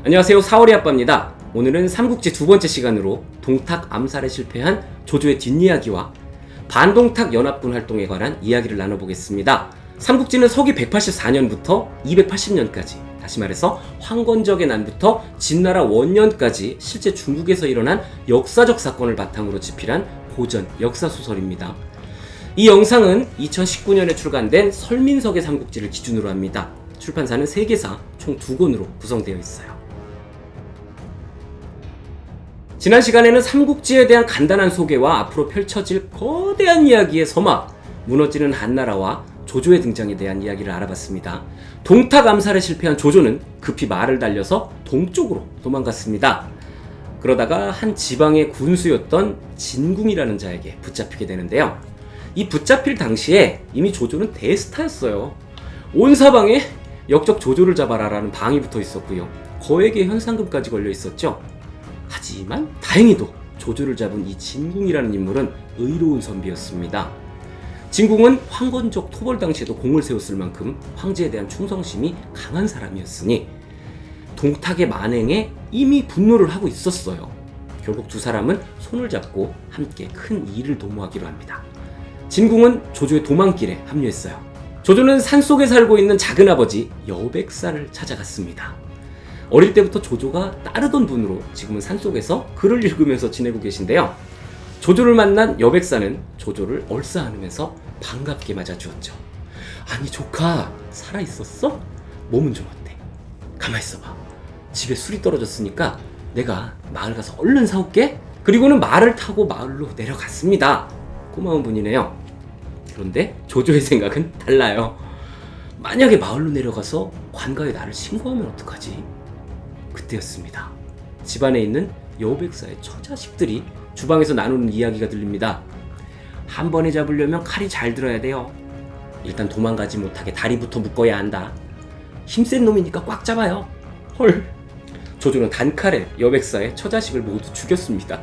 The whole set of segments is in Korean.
안녕하세요, 사월이 아빠입니다. 오늘은 삼국지 두 번째 시간으로 동탁 암살에 실패한 조조의 뒷이야기와 반동탁 연합군 활동에 관한 이야기를 나눠보겠습니다. 삼국지는 서기 184년부터 280년까지, 다시 말해서 황건적의 난부터 진나라 원년까지 실제 중국에서 일어난 역사적 사건을 바탕으로 집필한 고전 역사소설입니다. 이 영상은 2019년에 출간된 설민석의 삼국지를 기준으로 합니다. 출판사는 세계사 총 2권으로 구성되어 있어요. 지난 시간에는 삼국지에 대한 간단한 소개와 앞으로 펼쳐질 거대한 이야기의 서막, 무너지는 한나라와 조조의 등장에 대한 이야기를 알아봤습니다. 동탁 암살에 실패한 조조는 급히 말을 달려서 동쪽으로 도망갔습니다. 그러다가 한 지방의 군수였던 진궁이라는 자에게 붙잡히게 되는데요. 이 붙잡힐 당시에 이미 조조는 대스타였어요. 온 사방에 역적 조조를 잡아라 라는 방이 붙어 있었고요. 거액의 현상금까지 걸려 있었죠. 하지만 다행히도 조조를 잡은 이 진궁이라는 인물은 의로운 선비였습니다. 진궁은 황건적 토벌 당시에도 공을 세웠을 만큼 황제에 대한 충성심이 강한 사람이었으니 동탁의 만행에 이미 분노를 하고 있었어요. 결국 두 사람은 손을 잡고 함께 큰 일을 도모하기로 합니다. 진궁은 조조의 도망길에 합류했어요. 조조는 산속에 살고 있는 작은아버지 여백사를 찾아갔습니다. 어릴 때부터 조조가 따르던 분으로 지금은 산속에서 글을 읽으면서 지내고 계신데요. 조조를 만난 여백사는 조조를 얼싸안으면서 반갑게 맞아주었죠. 아니 조카, 살아있었어? 몸은 좀 어때? 가만히 있어봐. 집에 술이 떨어졌으니까 내가 마을 가서 얼른 사올게. 그리고는 말을 타고 마을로 내려갔습니다. 고마운 분이네요. 그런데 조조의 생각은 달라요. 만약에 마을로 내려가서 관가에 나를 신고하면 어떡하지? 그때였습니다. 집안에 있는 여백사의 처자식들이 주방에서 나누는 이야기가 들립니다. 한 번에 잡으려면 칼이 잘 들어야 돼요. 일단 도망가지 못하게 다리부터 묶어야 한다. 힘센 놈이니까 꽉 잡아요. 헐. 조조는 단칼에 여백사의 처자식을 모두 죽였습니다.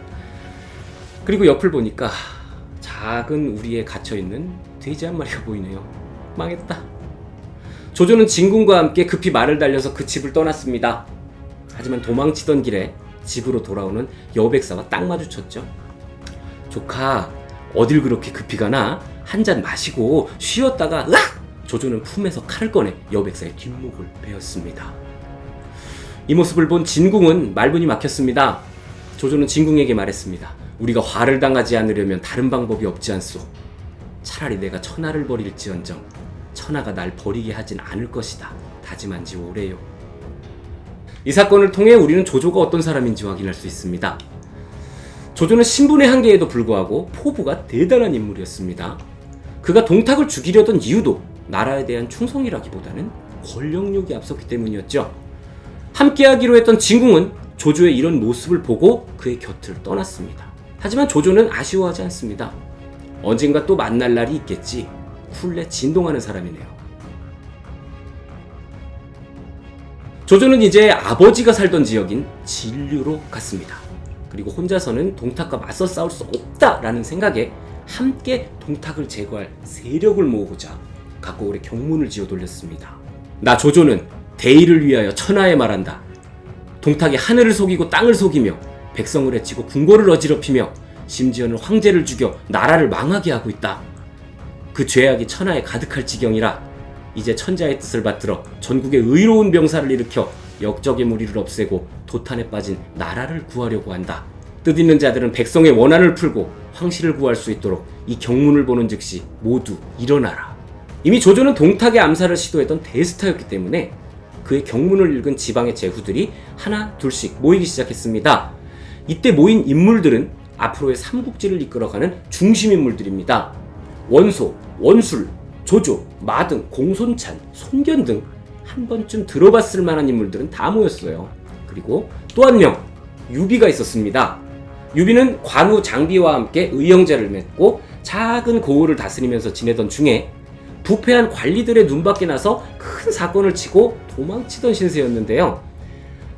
그리고 옆을 보니까 작은 우리에 갇혀있는 돼지 한 마리가 보이네요. 망했다. 조조는 진궁과 함께 급히 말을 달려서 그 집을 떠났습니다. 하지만 도망치던 길에 집으로 돌아오는 여백사와 딱 마주쳤죠. 조카, 어딜 그렇게 급히 가나? 한 잔 마시고 쉬었다가 으악! 조조는 품에서 칼을 꺼내 여백사의 뒷목을 베었습니다. 이 모습을 본 진궁은 말문이 막혔습니다. 조조는 진궁에게 말했습니다. 우리가 화를 당하지 않으려면 다른 방법이 없지 않소. 차라리 내가 천하를 버릴지언정 천하가 날 버리게 하진 않을 것이다. 다짐한 지 오래요. 이 사건을 통해 우리는 조조가 어떤 사람인지 확인할 수 있습니다. 조조는 신분의 한계에도 불구하고 포부가 대단한 인물이었습니다. 그가 동탁을 죽이려던 이유도 나라에 대한 충성이라기보다는 권력욕이 앞섰기 때문이었죠. 함께하기로 했던 진궁은 조조의 이런 모습을 보고 그의 곁을 떠났습니다. 하지만 조조는 아쉬워하지 않습니다. 언젠가 또 만날 날이 있겠지. 쿨레 진동하는 사람이네요. 조조는 이제 아버지가 살던 지역인 진류로 갔습니다. 그리고 혼자서는 동탁과 맞서 싸울 수 없다라는 생각에 함께 동탁을 제거할 세력을 모으고자 각고을의 경문을 지어 돌렸습니다. 나 조조는 대의를 위하여 천하에 말한다. 동탁이 하늘을 속이고 땅을 속이며 백성을 해치고 궁궐을 어지럽히며 심지어는 황제를 죽여 나라를 망하게 하고 있다. 그 죄악이 천하에 가득할 지경이라 이제 천자의 뜻을 받들어 전국에 의로운 병사를 일으켜 역적의 무리를 없애고 도탄에 빠진 나라를 구하려고 한다. 뜻있는 자들은 백성의 원한을 풀고 황실을 구할 수 있도록 이 경문을 보는 즉시 모두 일어나라. 이미 조조는 동탁의 암살을 시도했던 대스타였기 때문에 그의 경문을 읽은 지방의 제후들이 하나 둘씩 모이기 시작했습니다. 이때 모인 인물들은 앞으로의 삼국지를 이끌어가는 중심인물들입니다. 원소, 원술, 조조, 마등, 공손찬, 손견 등 한 번쯤 들어봤을 만한 인물들은 다 모였어요. 그리고 또 한 명, 유비가 있었습니다. 유비는 관우 장비와 함께 의형제를 맺고 작은 고을을 다스리면서 지내던 중에 부패한 관리들의 눈밖에 나서 큰 사건을 치고 도망치던 신세였는데요.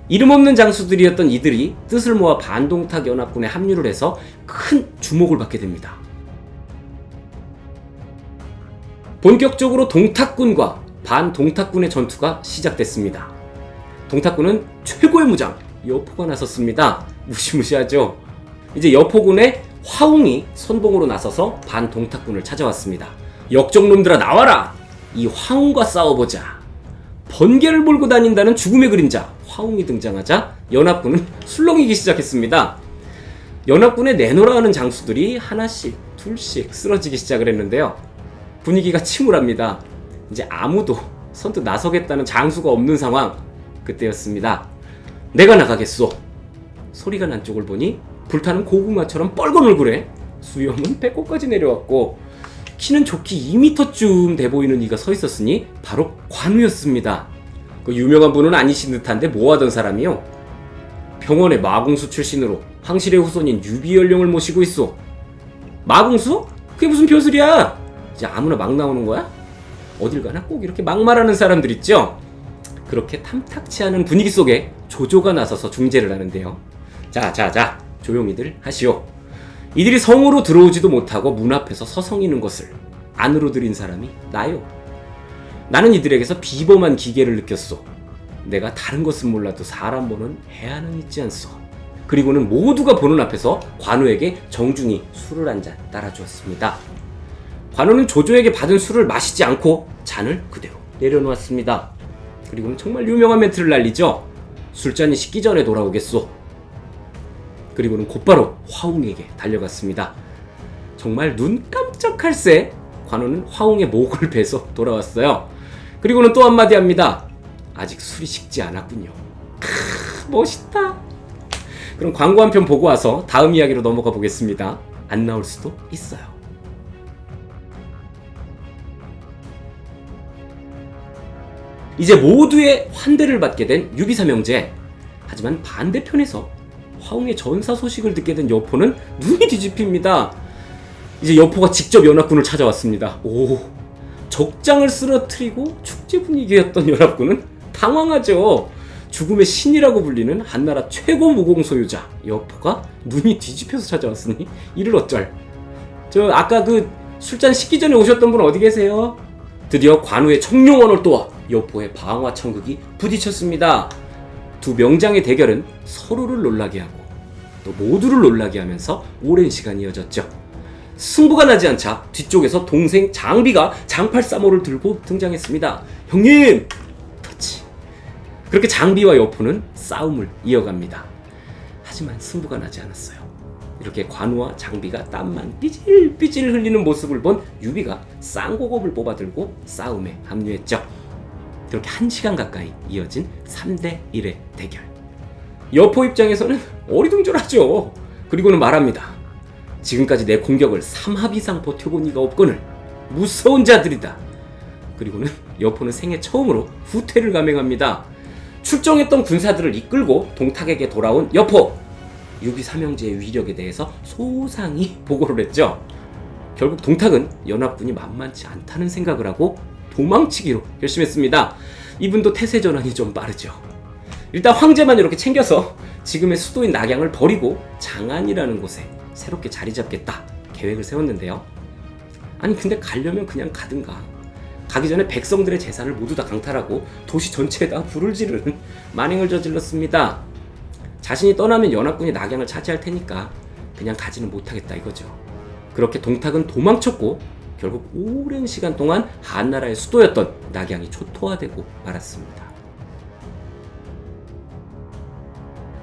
이름 없는 장수들이었던 이들이 뜻을 모아 반동탁 연합군에 합류를 해서 큰 주목을 받게 됩니다. 본격적으로 동탁군과 반동탁군의 전투가 시작됐습니다. 동탁군은 최고의 무장 여포가 나섰습니다. 무시무시하죠. 이제 여포군의 화웅이 선봉으로 나서서 반동탁군을 찾아왔습니다. 역적놈들아 나와라! 이 화웅과 싸워보자. 번개를 몰고 다닌다는 죽음의 그림자 화웅이 등장하자 연합군은 술렁이기 시작했습니다. 연합군의 내노라 하는 장수들이 하나씩 둘씩 쓰러지기 시작을 했는데요. 분위기가 침울합니다. 이제 아무도 선뜻 나서겠다는 장수가 없는 상황. 그때였습니다. 내가 나가겠소. 소리가 난 쪽을 보니 불타는 고구마처럼 뻘건 얼굴에 수염은 배꼽까지 내려왔고 키는 좋기 2m쯤 돼 보이는 이가 서 있었으니 바로 관우였습니다. 그 유명한 분은 아니신 듯한데 뭐하던 사람이요? 병원의 마궁수 출신으로 황실의 후손인 유비연령을 모시고 있어. 마궁수? 그게 무슨 벼슬이야? 이제 아무나 막 나오는 거야? 어딜 가나 꼭 이렇게 막말하는 사람들 있죠? 그렇게 탐탁치 않은 분위기 속에 조조가 나서서 중재를 하는데요. 자, 조용히들 하시오. 이들이 성으로 들어오지도 못하고 문 앞에서 서성이는 것을 안으로 들인 사람이 나요. 나는 이들에게서 비범한 기계를 느꼈소. 내가 다른 것은 몰라도 사람 보는 해안은 있지 않소. 그리고는 모두가 보는 앞에서 관우에게 정중히 술을 한 잔 따라주었습니다. 관우는 조조에게 받은 술을 마시지 않고 잔을 그대로 내려놓았습니다. 그리고는 정말 유명한 멘트를 날리죠. 술잔이 식기 전에 돌아오겠소. 그리고는 곧바로 화웅에게 달려갔습니다. 정말 눈 깜짝할 새 관우는 화웅의 목을 베서 돌아왔어요. 그리고는 또 한마디 합니다. 아직 술이 식지 않았군요. 멋있다. 그럼 광고 한 편 보고 와서 다음 이야기로 넘어가 보겠습니다. 안 나올 수도 있어요. 이제 모두의 환대를 받게 된 유비삼형제. 하지만 반대편에서 화웅의 전사 소식을 듣게 된 여포는 눈이 뒤집힙니다. 이제 여포가 직접 연합군을 찾아왔습니다. 적장을 쓰러뜨리고 축제 분위기였던 연합군은 당황하죠. 죽음의 신이라고 불리는 한나라 최고 무공 소유자 여포가 눈이 뒤집혀서 찾아왔으니 이를 어쩔. 아까 그 술잔 식기 전에 오셨던 분 어디 계세요? 드디어 관우의 청룡원을 또한 여포의 방화 천극이 부딪혔습니다. 두 명장의 대결은 서로를 놀라게 하고 또 모두를 놀라게 하면서 오랜 시간이 이어졌죠. 승부가 나지 않자 뒤쪽에서 동생 장비가 장팔사모를 들고 등장했습니다. 형님! 터치. 그렇게 장비와 여포는 싸움을 이어갑니다. 하지만 승부가 나지 않았어요. 이렇게 관우와 장비가 땀만 삐질삐질 흘리는 모습을 본 유비가 쌍고겁을 뽑아들고 싸움에 합류했죠. 그렇게 1시간 가까이 이어진 3대1의 대결. 여포 입장에서는 어리둥절하죠. 그리고는 말합니다. 지금까지 내 공격을 3합 이상 버텨본 이가 없거늘 무서운 자들이다. 그리고는 여포는 생애 처음으로 후퇴를 감행합니다. 출정했던 군사들을 이끌고 동탁에게 돌아온 여포. 유비 삼형제의 위력에 대해서 소상히 보고를 했죠. 결국 동탁은 연합군이 만만치 않다는 생각을 하고 도망치기로 결심했습니다. 이분도 태세 전환이 좀 빠르죠. 일단 황제만 이렇게 챙겨서 지금의 수도인 낙양을 버리고 장안이라는 곳에 새롭게 자리 잡겠다 계획을 세웠는데요. 아니 근데 가려면 그냥 가든가. 가기 전에 백성들의 재산을 모두 다 강탈하고 도시 전체에다 불을 지르는 만행을 저질렀습니다. 자신이 떠나면 연합군이 낙양을 차지할 테니까 그냥 가지는 못하겠다 이거죠. 그렇게 동탁은 도망쳤고 결국 오랜 시간 동안 한나라의 수도였던 낙양이 초토화되고 말았습니다.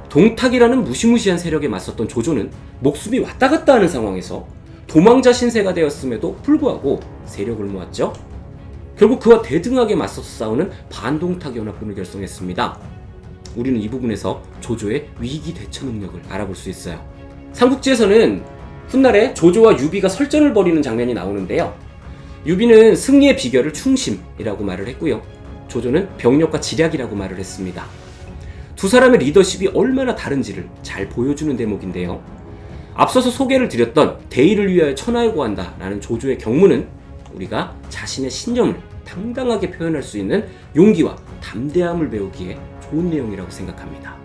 동탁이라는 무시무시한 세력에 맞섰던 조조는 목숨이 왔다 갔다 하는 상황에서 도망자 신세가 되었음에도 불구하고 세력을 모았죠. 결국 그와 대등하게 맞서서 싸우는 반동탁 연합군을 결성했습니다. 우리는 이 부분에서 조조의 위기 대처 능력을 알아볼 수 있어요. 삼국지에서는 훗날에 조조와 유비가 설전을 벌이는 장면이 나오는데요. 유비는 승리의 비결을 충심이라고 말을 했고요. 조조는 병력과 지략이라고 말을 했습니다. 두 사람의 리더십이 얼마나 다른지를 잘 보여주는 대목인데요. 앞서서 소개를 드렸던 대의를 위하여 천하에 구한다 라는 조조의 경무는 우리가 자신의 신념을 당당하게 표현할 수 있는 용기와 담대함을 배우기에 좋은 내용이라고 생각합니다.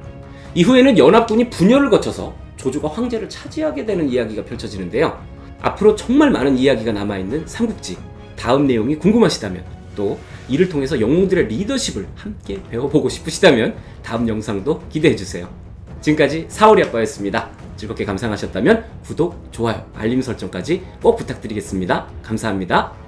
이후에는 연합군이 분열을 거쳐서 조조가 황제를 차지하게 되는 이야기가 펼쳐지는데요. 앞으로 정말 많은 이야기가 남아있는 삼국지, 다음 내용이 궁금하시다면 또 이를 통해서 영웅들의 리더십을 함께 배워보고 싶으시다면 다음 영상도 기대해주세요. 지금까지 사오리 아빠였습니다. 즐겁게 감상하셨다면 구독, 좋아요, 알림 설정까지 꼭 부탁드리겠습니다. 감사합니다.